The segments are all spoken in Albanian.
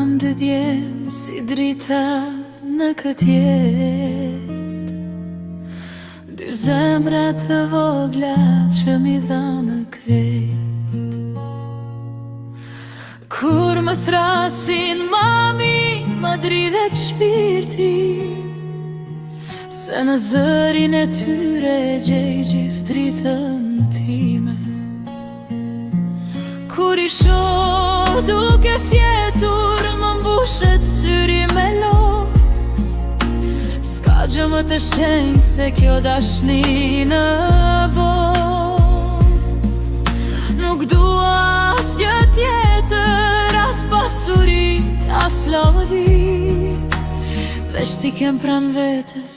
Jam dy djem si drita në këtë jetë, dy zemra të vogla që mi dhanë krejt. Kur më thrasin mami, më dridhet shpirti, se në zërin e tyre gjej gjithë dritën time. Kur i shoh duke fjetur, më mbushet syri me lot. S'ka gjë më të shenjtë se kjo dashni në bot. Nuk dua asgjë tjetër, as pasuri, as lavdi, veç ti kem pran vetes,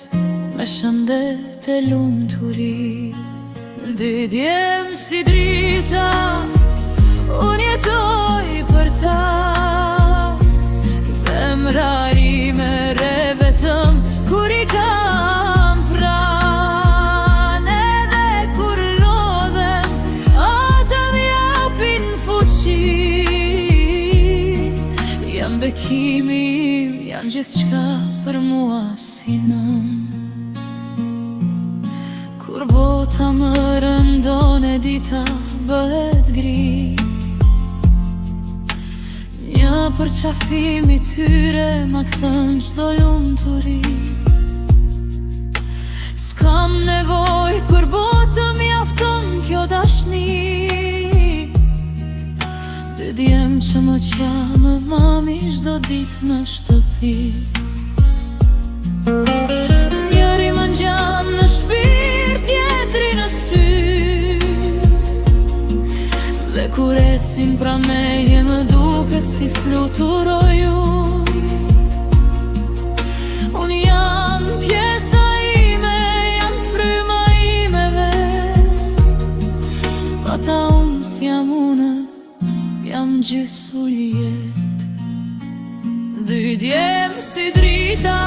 me shëndet e lumturi. Dy djem si drita, unë jetoj për ta. Zemra rime re vetëm kur i kam pran. Edhe kur lodhem, ata mi japin fuqi. Jan bekimi im, janë gjithçka për mua si nën. Kur bota më rëndon e dita bëhet gri, një përqafim i tyre ma këthën qdo lumturi. S'kam nevoj për botëm, mjafton kjo dashni. Dy djem që më qamë mami çdo ditë në shtëpi. Njëri më ngjan në shpirt, tjetri në sy, dhe kur ecin pra meje më duket si fluturoj unë. Unë janë pjesa ime, janë fryma imeve. Ata unë s'jam unë, jam gjysë uljet. Dy djem si drita,